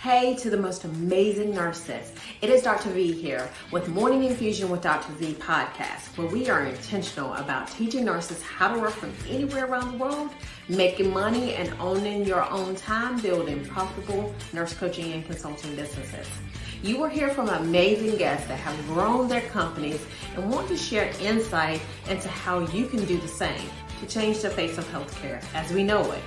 Hey to the most amazing nurses. It is Dr. V here with Morning Infusion with Dr. V podcast, where we are intentional about teaching nurses how to work from anywhere around the world, making money and owning your own time, building profitable nurse coaching and consulting businesses. You will hear from amazing guests that have grown their companies and want to share insight into how you can do the same to change the face of healthcare as we know it.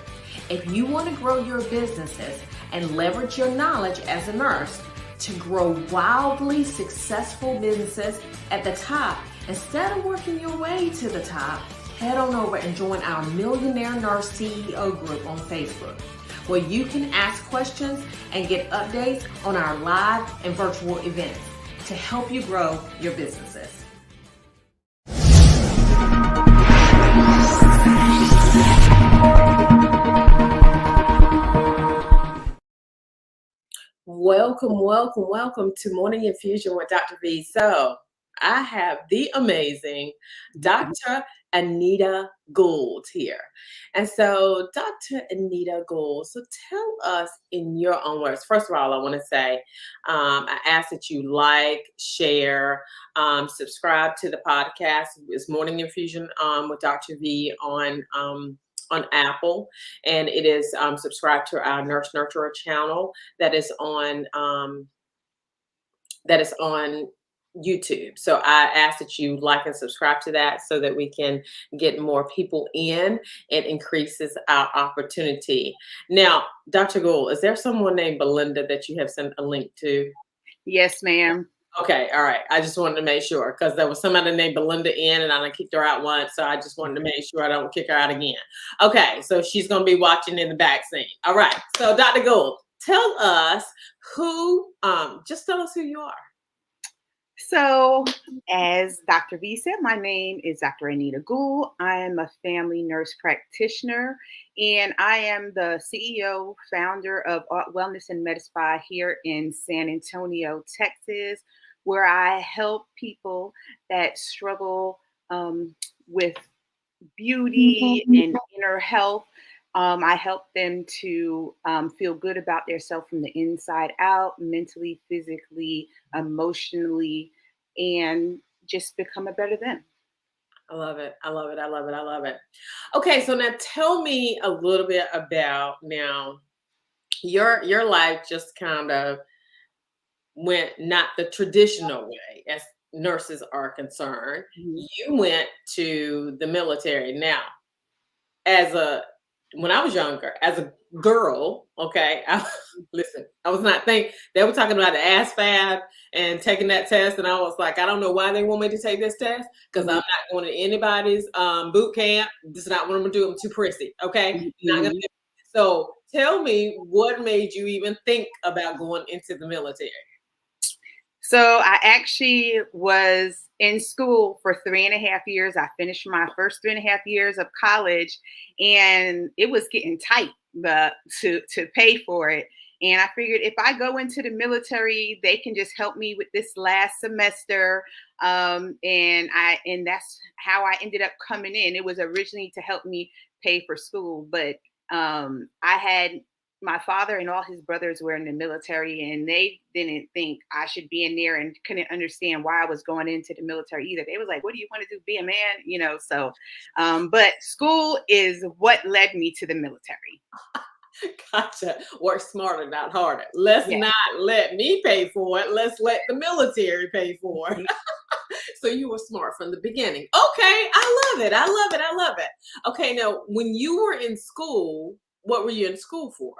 If you want to grow your businesses and leverage your knowledge as a nurse to grow wildly successful businesses at the top, instead of working your way to the top, head on over and join our Millionaire Nurse CEO group on Facebook, where you can ask questions and get updates on our live and virtual events to help you grow your businesses. Welcome to Morning Infusion with Dr. V. So I have the amazing Dr. Anita Gould here. And so Dr. Anita Gould, so tell us in your own words. First of all, I want to say I ask that you like, share, subscribe to the podcast. It's Morning Infusion with Dr. V on Apple, and it is subscribed to our Nurse Nurturer channel that is on YouTube. So I ask that you like and subscribe to that so that we can get more people in. It increases our opportunity. Now, Dr. Gould, is there someone named Belinda that you have sent a link to? Yes, ma'am. Okay, all right. I just wanted to make sure because there was somebody named Belinda in and I kicked her out once. So I just wanted to make sure I don't kick her out again. Okay, so she's going to be watching in the back scene. All right. So Dr. Gould, tell us just tell us who you are. So as Dr. V said, my name is Dr. Anita Gould. I am a family nurse practitioner, and I am the CEO, founder of Haute Wellness and Medspa here in San Antonio, Texas, where I help people that struggle with beauty and inner health. I help them to feel good about themselves from the inside out, mentally, physically, emotionally, and just become a better them. I love it. Okay, so now tell me a little bit about now your life just kind of went not the traditional way as nurses are concerned. Mm-hmm. You went to the military. Now, when I was younger, as a girl, okay, I was not thinking, they were talking about the ASVAB and taking that test, and I was like, I don't know why they want me to take this test, because I'm not going to anybody's boot camp. This is not what I'm going to do. I'm too prissy, okay? Mm-hmm. Not gonna do it. So tell me, what made you even think about going into the military? So I actually was in school for 3.5 years. I finished my first 3.5 years of college, and it was getting tight to pay for it. And I figured if I go into the military, they can just help me with this last semester. And that's how I ended up coming in. It was originally to help me pay for school, but my father and all his brothers were in the military, and they didn't think I should be in there and couldn't understand why I was going into the military either. They was like, what do you want to do? Be a man? So, but school is what led me to the military. Gotcha. Work smarter, not harder. Let's not let me pay for it. Let's let the military pay for it. So you were smart from the beginning. Okay. I love it. Okay. Now, when you were in school, what were you in school for?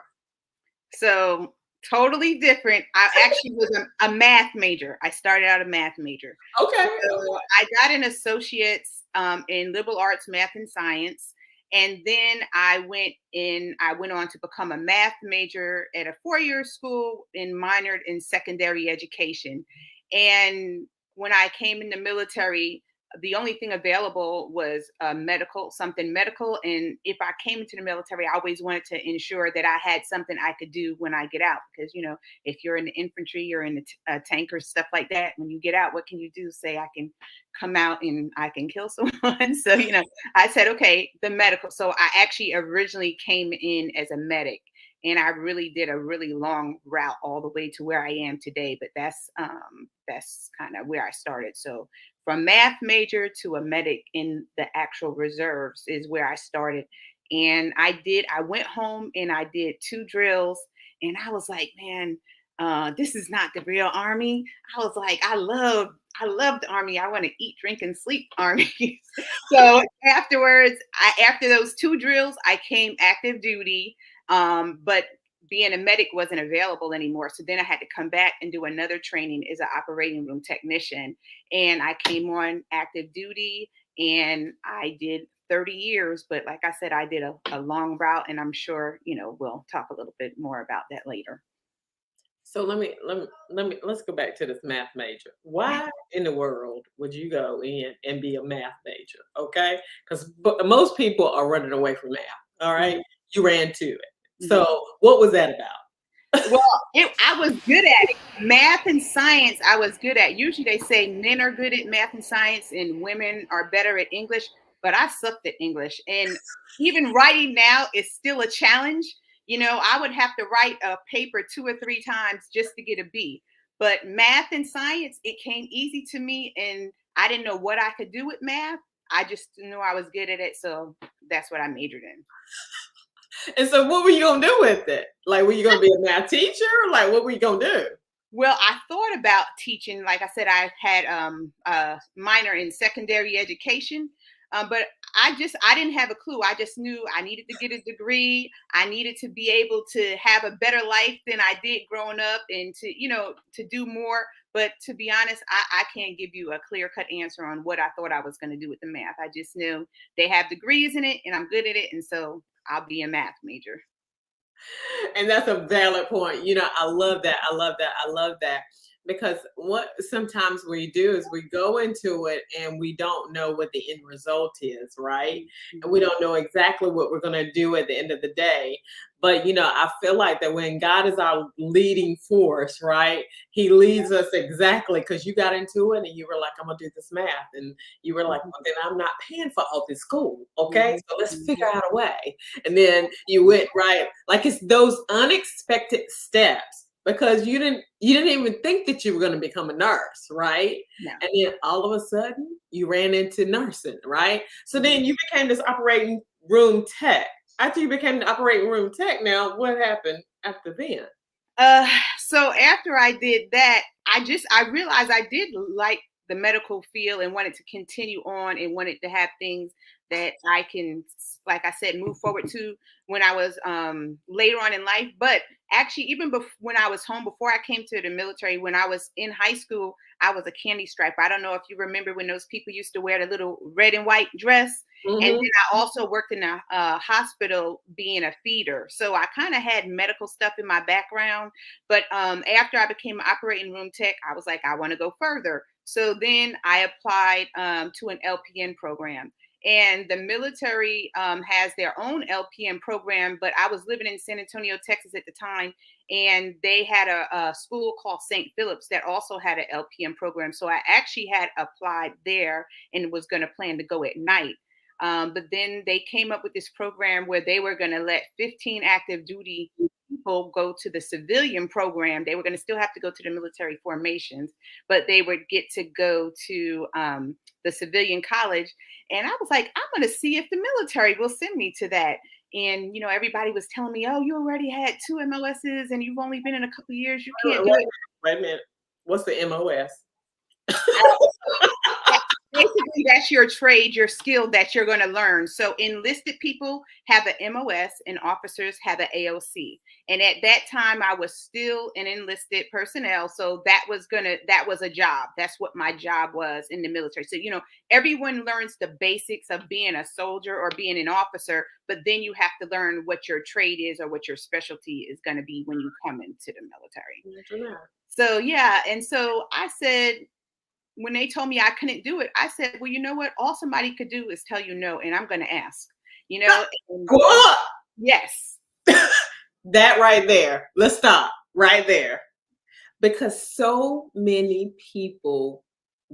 So totally different. I actually was a math major. I started out a math major. Okay. So I got an associate's in liberal arts, math, and science. And then I went on to become a math major at a 4-year school and minored in secondary education. And when I came in the military, the only thing available was something medical. And if I came into the military, I always wanted to ensure that I had something I could do when I get out. Because, if you're in the infantry, you're in the tankers, stuff like that. When you get out, what can you do? Say, I can come out and I can kill someone. So, I said, okay, the medical. So I actually originally came in as a medic. and I really did a really long route all the way to where I am today. But that's kind of where I started. So from math major to a medic in the actual reserves is where I started. And I went home and I did 2 drills, and I was like, man, this is not the real army. I was like, I love the army. I want to eat, drink, and sleep army. So afterwards, after those 2 drills, I came active duty. But being a medic wasn't available anymore. So then I had to come back and do another training as an operating room technician. And I came on active duty and I did 30 years. But like I said, I did a long route, and I'm sure, we'll talk a little bit more about that later. So let's go back to this math major. Why in the world would you go in and be a math major? Okay, because most people are running away from math. All right, you ran to it. So what was that about? Well, I was good at it. Math and science, I was good at. Usually they say men are good at math and science and women are better at English, but I sucked at English. And even writing now is still a challenge. I would have to write a paper 2 or 3 times just to get a B. But math and science, it came easy to me, and I didn't know what I could do with math. I just knew I was good at it, so that's what I majored in. And so what were you going to do with it? Like, were you going to be a math teacher? Like, what were you going to do? Well, I thought about teaching. Like I said, I had a minor in secondary education, but I didn't have a clue. I just knew I needed to get a degree. I needed to be able to have a better life than I did growing up, and to do more. But to be honest, I can't give you a clear-cut answer on what I thought I was going to do with the math. I just knew they have degrees in it, and I'm good at it, and so I'll be a math major. And that's a valid point. I love that. I love that. I love that. Because what sometimes we do is we go into it and we don't know what the end result is, right? And we don't know exactly what we're going to do at the end of the day. But, I feel like that when God is our leading force, right? He leads us exactly because you got into it and you were like, I'm going to do this math. And you were like, well, then I'm not paying for all this school. Okay. So let's figure out a way. And then you went right. Like it's those unexpected steps, because you didn't even think that you were going to become a nurse, right? No. And then all of a sudden you ran into nursing, right? So then you became this operating room tech. After you became the operating room tech, now what happened after then? So after I did that, I realized I did like the medical field and wanted to continue on and wanted to have things that I can, like I said, move forward to when I was later on in life. But actually, even when I was home, before I came to the military, when I was in high school, I was a candy striper. I don't know if you remember when those people used to wear the little red and white dress. And then I also worked in a hospital being a feeder. So I kind of had medical stuff in my background. But after I became an operating room tech, I was like, I want to go further. So then I applied to an LPN program. And the military has their own LPN program, but I was living in San Antonio, Texas at the time, and they had a school called St. Philip's that also had an LPN program. So I actually had applied there and was going to plan to go at night. But then they came up with this program where they were going to let 15 active duty people go to the civilian program. They were going to still have to go to the military formations, but they would get to go to the civilian college. And I was like, I'm going to see if the military will send me to that. And, everybody was telling me, oh, you already had 2 MOSs and you've only been in a couple of years. You can't do it. Wait a minute. What's the MOS? Basically, that's your trade, your skill that you're going to learn. So enlisted people have an MOS and officers have an AOC. And at that time, I was still an enlisted personnel. So that was a job. That's what my job was in the military. So, everyone learns the basics of being a soldier or being an officer, but then you have to learn what your trade is or what your specialty is going to be when you come into the military. So, yeah. And so I said, when they told me I couldn't do it, I said, well, you know what? All somebody could do is tell you no, and I'm going to ask, Yes. That right there. Let's stop right there. Because so many people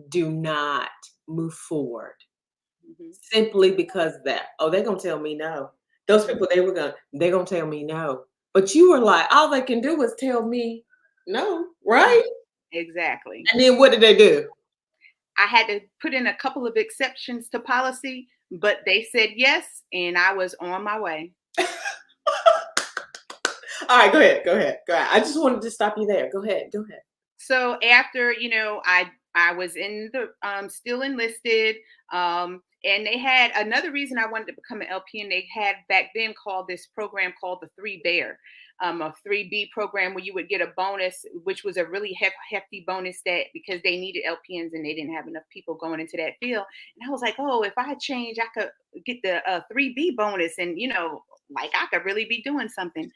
do not move forward simply because they're going to tell me no. Those people, they're going to tell me no. But you were like, all they can do is tell me no, right? Exactly. And then what did they do? I had to put in a couple of exceptions to policy, but they said yes, and I was on my way. All right, go ahead. Go ahead. Go ahead. I just wanted to stop you there. Go ahead. Go ahead. So after, I was in the still enlisted, and they had another reason I wanted to become an LPN. They had back then called this program called the 3-Bear, a 3B program where you would get a bonus, which was a really hefty bonus that because they needed LPNs and they didn't have enough people going into that field. And I was like, oh, if I change, I could get the 3B bonus, and like I could really be doing something.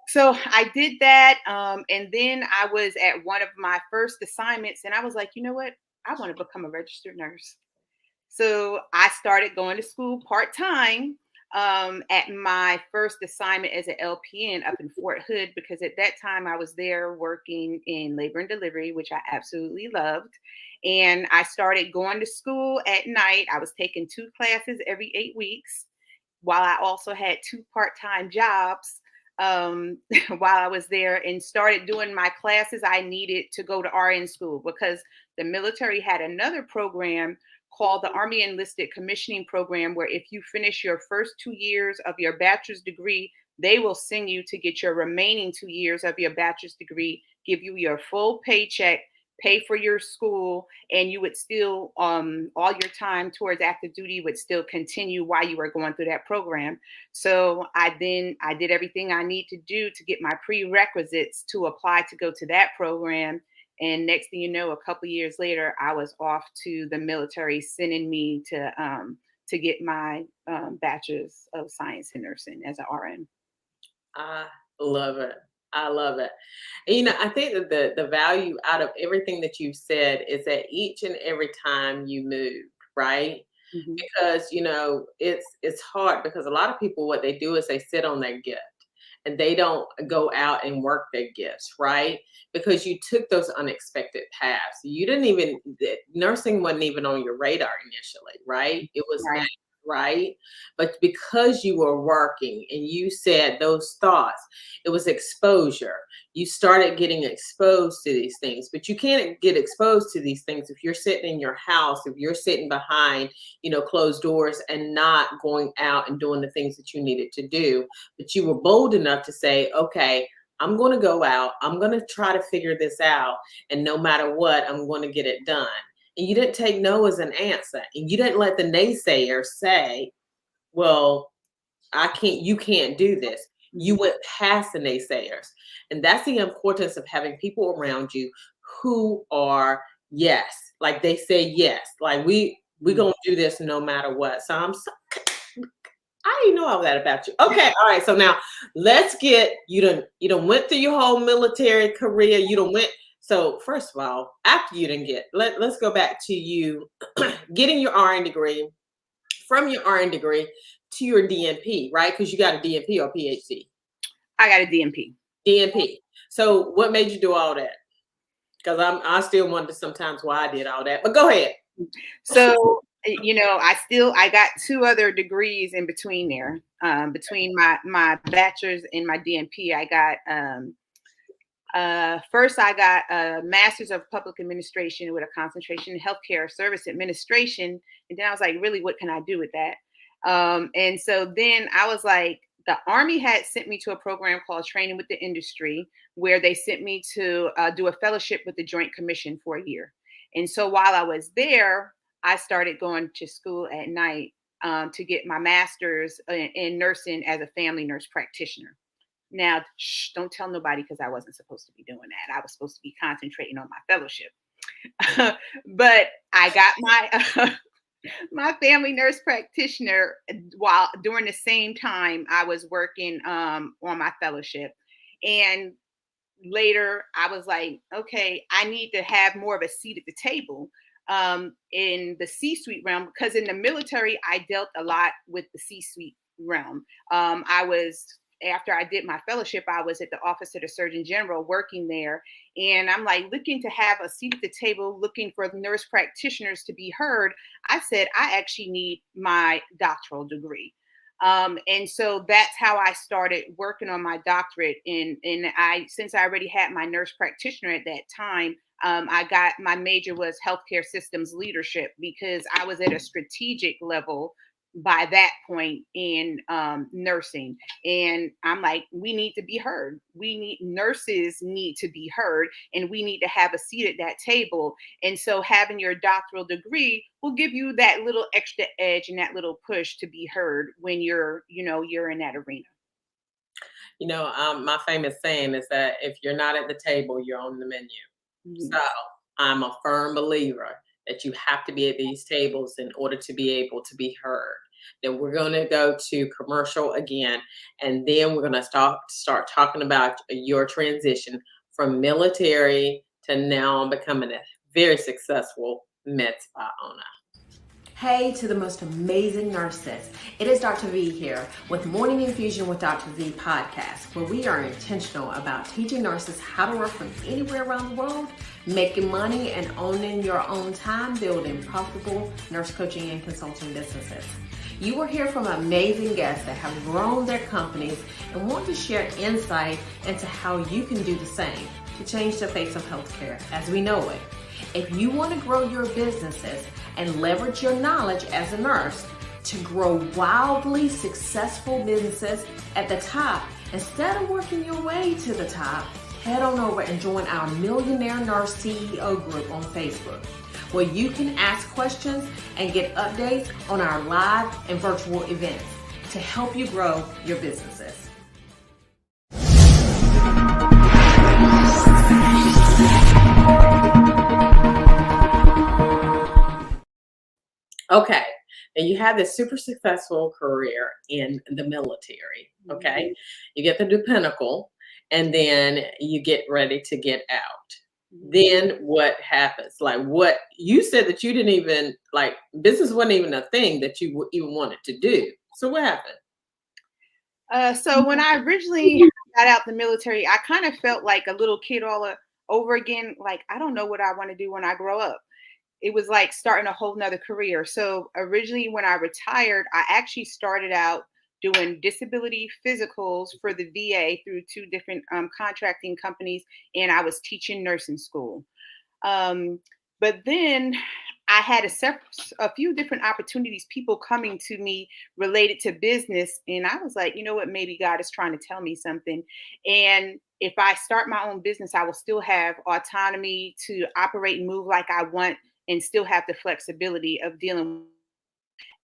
So I did that. And then I was at one of my first assignments and I was like, you know what? I want to become a registered nurse. So I started going to school part-time at my first assignment as an LPN up in Fort Hood, because at that time I was there working in labor and delivery, which I absolutely loved. And I started going to school at night. I was taking 2 classes every 8 weeks, while I also had 2 part-time jobs while I was there, and started doing my classes I needed to go to RN school, because the military had another program called the Army Enlisted Commissioning Program, where if you finish your first 2 years of your bachelor's degree, they will send you to get your remaining 2 years of your bachelor's degree, give you your full paycheck, pay for your school, and you would still all your time towards active duty would still continue while you were going through that program. So I did everything I need to do to get my prerequisites to apply to go to that program. And next thing you know, a couple of years later, I was off to the military, sending me to get my bachelor's of science in nursing as an RN. I love it. I love it. And, I think that the value out of everything that you've said is that each and every time you move, right? Mm-hmm. Because, it's hard because a lot of people, what they do is they sit on their gift and they don't go out and work their gifts, right? Because you took those unexpected paths. You didn't even, nursing wasn't even on your radar initially, right? It was Right. not, right? But because you were working and you said those thoughts, it was exposure. You started getting exposed to these things, but you can't get exposed to these things if you're sitting in your house, if you're sitting behind, closed doors and not going out and doing the things that you needed to do. But you were bold enough to say, okay, I'm going to go out. I'm going to try to figure this out. And no matter what, I'm going to get it done. And you didn't take no as an answer. And you didn't let the naysayers say, well, you can't do this. You went past the naysayers. And that's the importance of having people around you who are yes. Like they say yes. Like we're gonna do this no matter what. So I didn't know all that about you. Okay, all right. So now let's get you done went through your whole military career. You done went. So first of all, after you didn't let's go back to you getting your RN degree, from your RN degree to your DNP, right? Because you got a DNP or PhD. I got a DNP. DNP. So what made you do all that? Because I still wonder sometimes why I did all that. But go ahead. So I got 2 other degrees in between there. Between my bachelor's and my DNP, I got first I got a master's of public administration with a concentration in healthcare service administration, and then I was like, really, what can I do with that? And so then I was like, the Army had sent me to a program called Training with the Industry, where they sent me to do a fellowship with the Joint Commission for a year. And so while I was there, I started going to school at night to get my master's in nursing as a family nurse practitioner. Now, don't tell nobody, because I wasn't supposed to be doing that. I was supposed to be concentrating on my fellowship. But I got my my family nurse practitioner while during the same time I was working on my fellowship. And later I was like, okay, I need to have more of a seat at the table in the C-suite realm, because in the military I dealt a lot with the C-suite realm. After I did my fellowship, I was at the Office of the Surgeon General working there. And I'm like looking to have a seat at the table, looking for nurse practitioners to be heard. I said, I actually need my doctoral degree. And so that's how I started working on my doctorate. Since I already had my nurse practitioner at that time, I got my major was healthcare systems leadership because I was at a strategic level by that point in nursing. And I'm like, we need to be heard. Nurses need to be heard, and we need to have a seat at that table. And so having your doctoral degree will give you that little extra edge and that little push to be heard when you're in that arena. My famous saying is that if you're not at the table, you're on the menu. Mhm. So I'm a firm believer that you have to be at these tables in order to be able to be heard. Then we're going to go to commercial again, and then we're going to start talking about your transition from military to now becoming a very successful med spa owner. Hey to the most amazing nurses. It is Dr. V here with Morning Infusion with Dr. V podcast, where we are intentional about teaching nurses how to work from anywhere around the world, making money and owning your own time, building profitable nurse coaching and consulting businesses. You will hear from amazing guests that have grown their companies and want to share insight into how you can do the same to change the face of healthcare as we know it. If you want to grow your businesses and leverage your knowledge as a nurse to grow wildly successful businesses at the top, instead of working your way to the top, head on over and join our Millionaire Nurse CEO group on Facebook, where you can ask questions and get updates on our live and virtual events to help you grow your businesses. Okay. And you have this super successful career in the military. Okay. You get the pinnacle, and then you get ready to get out. Then what happens? Like, what you said that you didn't even like, business wasn't even a thing that you even wanted to do. So what happened? So when I originally got out the military, I kind of felt like a little kid over again. Like, I don't know what I want to do when I grow up. It was like starting a whole nother career. So originally when I retired, I actually started out doing disability physicals for the VA through two different contracting companies, and I was teaching nursing school. But then I had a few different opportunities, people coming to me related to business. And I was like, you know what, maybe God is trying to tell me something. And if I start my own business, I will still have autonomy to operate and move like I want and still have the flexibility of dealing.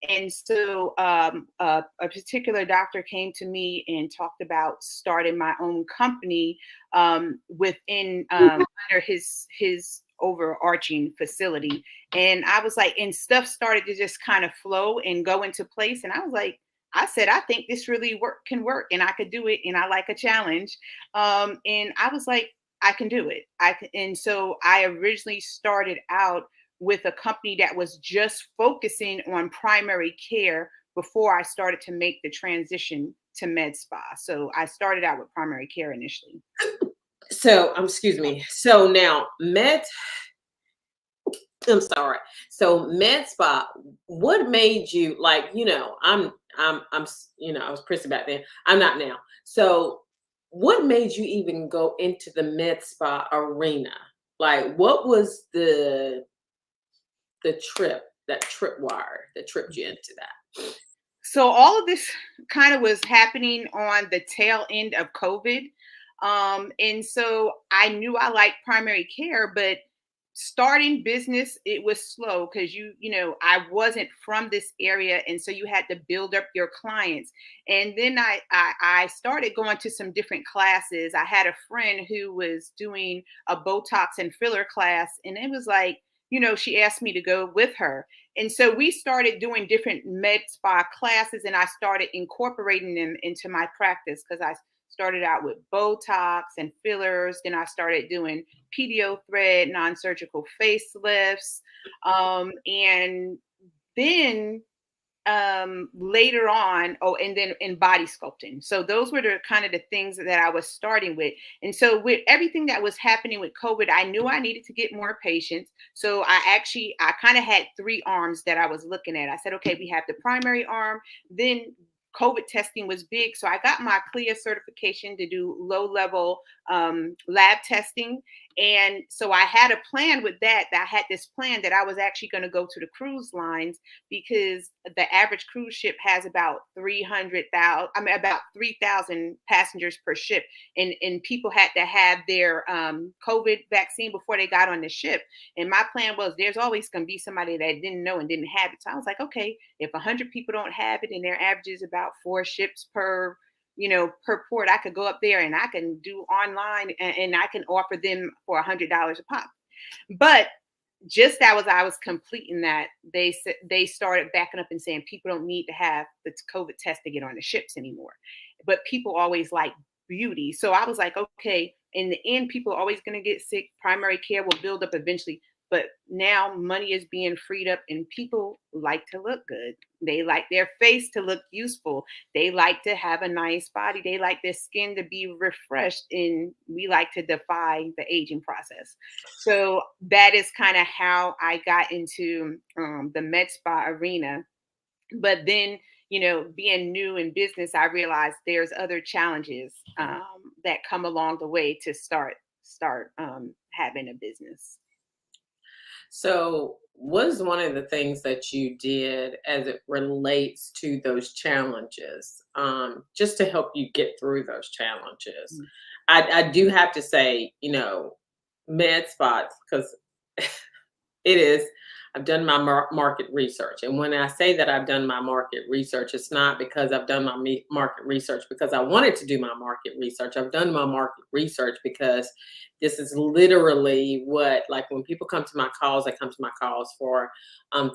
And so a particular doctor came to me and talked about starting my own company within under his overarching facility. And I was like, and stuff started to just kind of flow and go into place. And I was like, I said, I think this really can work, and I could do it, and I like a challenge. And I was like, I can do it. And so I originally started out with a company that was just focusing on primary care before I started to make the transition to med spa. So I started out with primary care initially. So, excuse me. So now I'm sorry. So med spa, what made you like, I was prissy back then. I'm not now. So what made you even go into the med spa arena? Like, what was the tripwire that tripped you into that? So all of this kind of was happening on the tail end of COVID. And so I knew I liked primary care, but starting business, it was slow because I wasn't from this area. And so you had to build up your clients. And then I started going to some different classes. I had a friend who was doing a Botox and filler class, and it was like, she asked me to go with her. And so we started doing different med spa classes, and I started incorporating them into my practice because I started out with Botox and fillers. Then I started doing PDO thread, non-surgical facelifts. And then later on, and then in body sculpting. So those were the kind of the things that I was starting with. And so with everything that was happening with COVID, I knew I needed to get more patients. So I kind of had three arms that I was looking at. I said, okay, we have the primary arm, then COVID testing was big. So I got my CLIA certification to do low level lab testing. And so I had a plan with that. I had this plan that I was actually going to go to the cruise lines because the average cruise ship has about 300,000, about 3,000 passengers per ship. And people had to have their COVID vaccine before they got on the ship. And my plan was there's always going to be somebody that didn't know and didn't have it. So I was like, okay, if 100 people don't have it and their average is about 4 ships per port, I could go up there and I can do online and I can offer them for $100 a pop. But just as I was completing that, they started backing up and saying people don't need to have the COVID test to get on the ships anymore. But people always like beauty. So I was like, okay, in the end, people are always going to get sick. Primary care will build up eventually. But now money is being freed up and people like to look good. They like their face to look useful. They like to have a nice body. They like their skin to be refreshed. And we like to defy the aging process. So that is kind of how I got into the med spa arena. But then, being new in business, I realized there's other challenges that come along the way to start having a business. So, what is one of the things that you did as it relates to those challenges, just to help you get through those challenges? I do have to say, med spots, because it is. I've done my market research. And when I say that I've done my market research, it's not because I've done my market research because I wanted to do my market research. I've done my market research because this is literally what, like when people come to my calls, they come to my calls for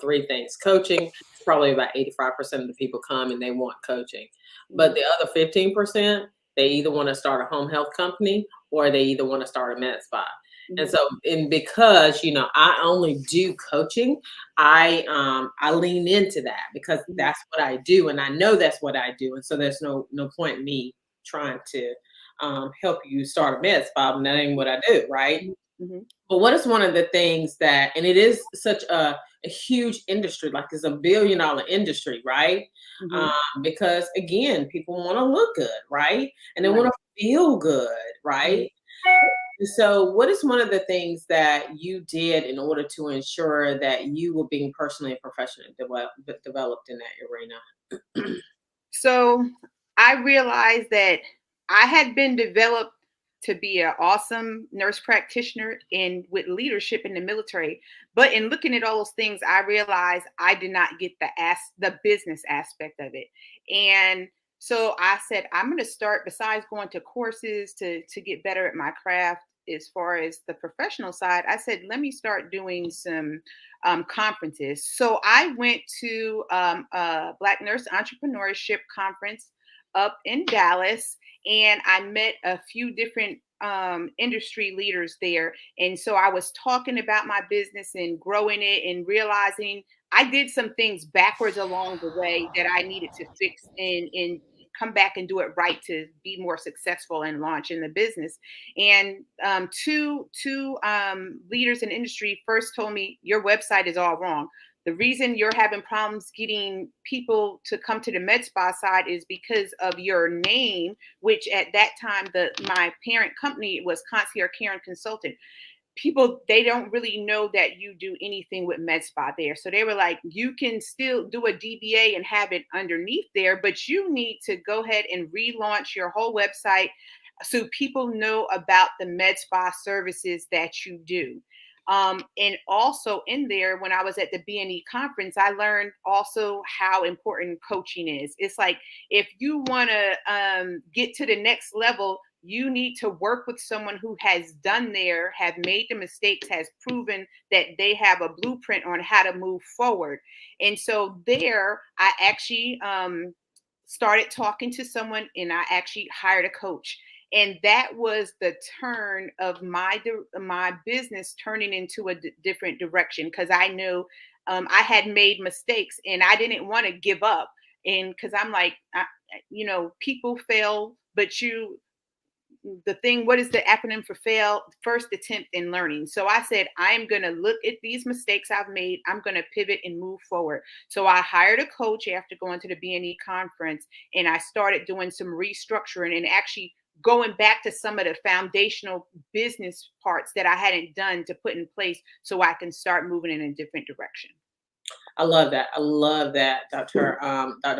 3 things. Coaching, probably about 85% of the people come and they want coaching. But the other 15%, they either want to start a home health company or they either want to start a med spa. And so, and because, I only do coaching, I lean into that because that's what I do. And I know that's what I do. And so there's no point in me trying to help you start a med spa, and that ain't what I do. Right. Mm-hmm. But what is one of the things that, and it is such a huge industry, like it's $1 billion industry, right? Because again, people want to look good, right? And they want to feel good, right? So what is one of the things that you did in order to ensure that you were being personally and professionally developed in that arena? So I realized that I had been developed to be an awesome nurse practitioner and with leadership in the military. But in looking at all those things, I realized I did not get the business aspect of it. And so I said, I'm going to start, besides going to courses to get better at my craft, as far as the professional side, I said, let me start doing some conferences. So I went to a Black Nurse Entrepreneurship Conference up in Dallas, and I met a few different industry leaders there. And so I was talking about my business and growing it and realizing I did some things backwards along the way that I needed to fix and come back and do it right to be more successful and launch in the business. And two leaders in industry first told me, your website is all wrong. The reason you're having problems getting people to come to the med spa side is because of your name, which at that time, my parent company was Concierge Care and Consultant. People, they don't really know that you do anything with med spa there. So they were like, you can still do a DBA and have it underneath there, but you need to go ahead and relaunch your whole website so people know about the med spa services that you do. And also in there, when I was at the BNE conference, I learned also how important coaching is. It's like, if you want to get to the next level, you need to work with someone who has done there, have made the mistakes, has proven that they have a blueprint on how to move forward. And so there, I actually started talking to someone and I actually hired a coach. And that was the turn of my business turning into a different direction, because I knew I had made mistakes and I didn't want to give up. And because I'm like, people fail, but the thing, what is the acronym for fail? First attempt in learning. So I said, I'm going to look at these mistakes I've made. I'm going to pivot and move forward. So I hired a coach after going to the BNE conference, and I started doing some restructuring and actually going back to some of the foundational business parts that I hadn't done to put in place so I can start moving in a different direction. I love that. I love that, Dr.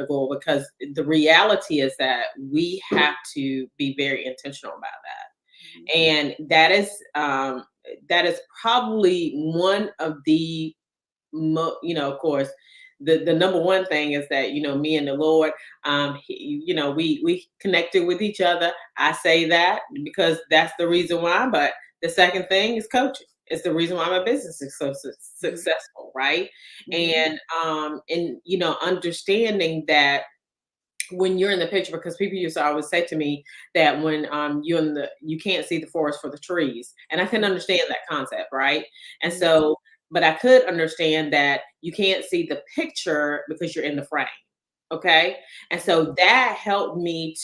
Gould, because the reality is that we have to be very intentional about that. And that is probably one of the, of course, the number one thing is that, me and the Lord, we connected with each other. I say that because that's the reason why. But the second thing is coaching. It's the reason why my business is so successful, right? And understanding that when you're in the picture, because people used to always say to me that when you can't see the forest for the trees, and I can understand that concept, right? And so, but I could understand that you can't see the picture because you're in the frame. Okay. And so that helped me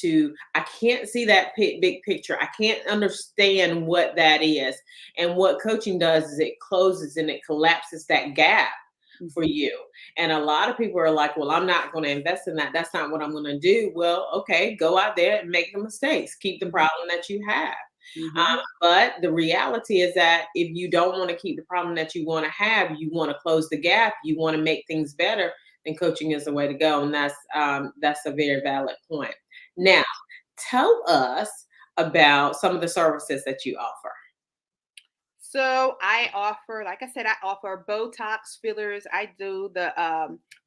I can't see that big picture. I can't understand what that is. And what coaching does is it closes and it collapses that gap for you. And a lot of people are like, well, I'm not going to invest in that. That's not what I'm going to do. Well, okay, go out there and make the mistakes. Keep the problem that you have. But the reality is that if you don't want to keep the problem that you want to have, you want to close the gap, you want to make things better, then coaching is the way to go. And that's a very valid point. Now, tell us about some of the services that you offer. So I offer, like I said, I offer Botox fillers. I do the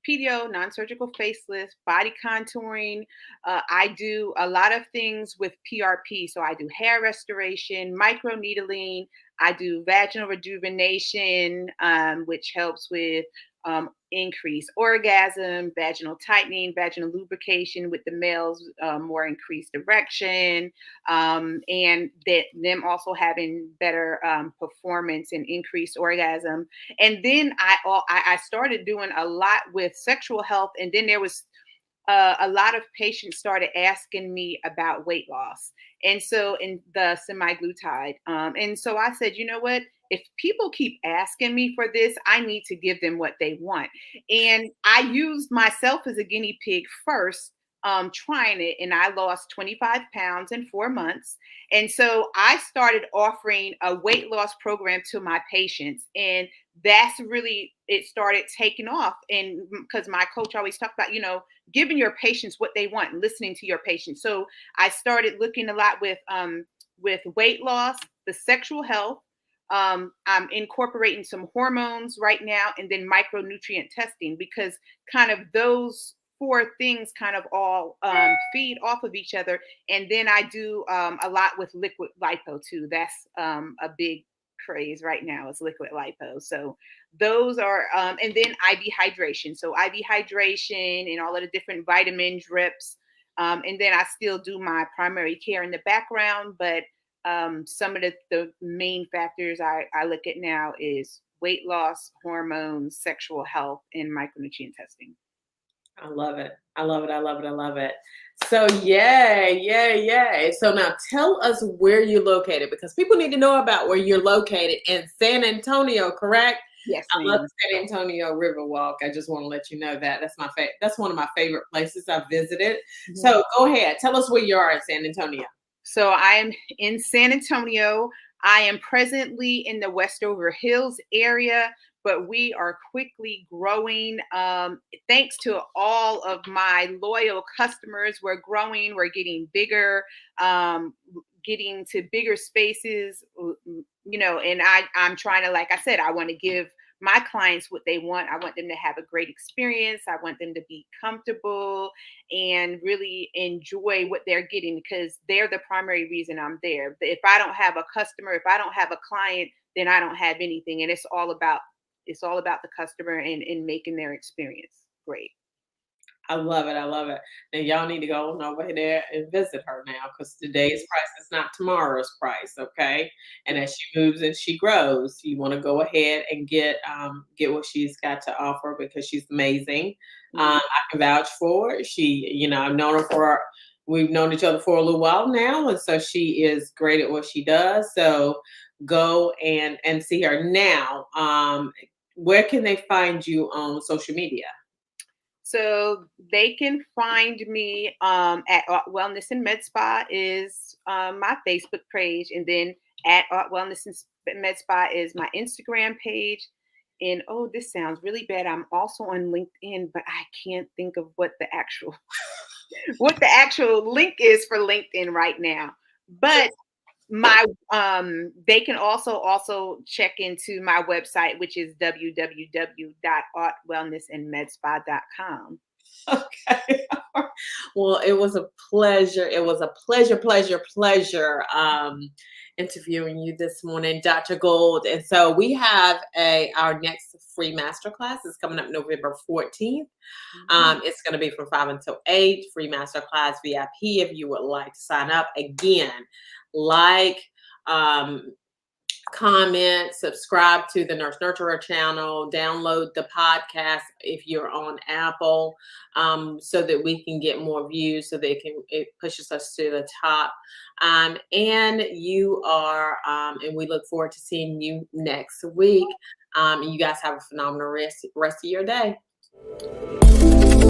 PDO, non-surgical facelift, body contouring. I do a lot of things with PRP. So I do hair restoration, micro needling. I do vaginal rejuvenation, which helps with increased orgasm, vaginal tightening, vaginal lubrication with the males, more increased erection, and them also having better performance and increased orgasm. And then I started doing a lot with sexual health, and then there was a lot of patients started asking me about weight loss. And so in the semaglutide. And so I said, you know what? If people keep asking me for this, I need to give them what they want. And I used myself as a guinea pig first, trying it, and I lost 25 pounds in 4 months. And so I started offering a weight loss program to my patients. And that's really, it started taking off. And because my coach always talked about, giving your patients what they want, listening to your patients. So I started looking a lot with weight loss, the sexual health. I'm incorporating some hormones right now, and then micronutrient testing, because kind of those 4 things kind of all feed off of each other. And then I do a lot with liquid lipo too. That's a big craze right now, is liquid lipo. So those are, and then IV hydration. So IV hydration and all of the different vitamin drips. And then I still do my primary care in the background, but some of the main factors I look at now is weight loss, hormones, sexual health, and micronutrient testing. I love it. I love it. I love it. I love it. So yeah. So now tell us where you're located, because people need to know about where you're located in San Antonio, correct? Yes, I love the San Antonio Riverwalk. I just want to let you know that that's one of my favorite places I've visited. Mm-hmm. So go ahead, tell us where you are in San Antonio. So I am in San Antonio. I am presently in the Westover Hills area, but we are quickly growing. Thanks to all of my loyal customers, we're growing, we're getting bigger, getting to bigger spaces, and I'm trying to, like I said, I want to give my clients what they want. I want them to have a great experience. I want them to be comfortable and really enjoy what they're getting, because they're the primary reason I'm there. If I don't have a customer, if I don't have a client, then I don't have anything. And it's all about the customer and making their experience great. I love it. I love it. Now y'all need to go on over there and visit her now, because today's price is not tomorrow's price. Okay. And as she moves and she grows, you want to go ahead and get what she's got to offer, because she's amazing. I can vouch for her. I've known her for we've known each other for a little while now, and so she is great at what she does. So go and see her now. Where can they find you on social media? So they can find me at Haute Wellness and Medspa is my Facebook page, and then at Haute Wellness and Medspa is my Instagram page. And oh, this sounds really bad. I'm also on LinkedIn, but I can't think of what the actual link is for LinkedIn right now. But my they can also check into my website, which is www.hautewellnessandmedspa.com. Okay. Well, it was a pleasure. It was a pleasure interviewing you this morning, Dr. Gould. And so we have our next free masterclass is coming up November 14th. It's going to be from 5 until 8, free masterclass VIP. If you would like to sign up, again, like, comment, subscribe to the Nurse Nurturer channel, download the podcast if you're on Apple, so that we can get more views, so that it pushes us to the top. And you are, and we look forward to seeing you next week. And you guys have a phenomenal rest of your day.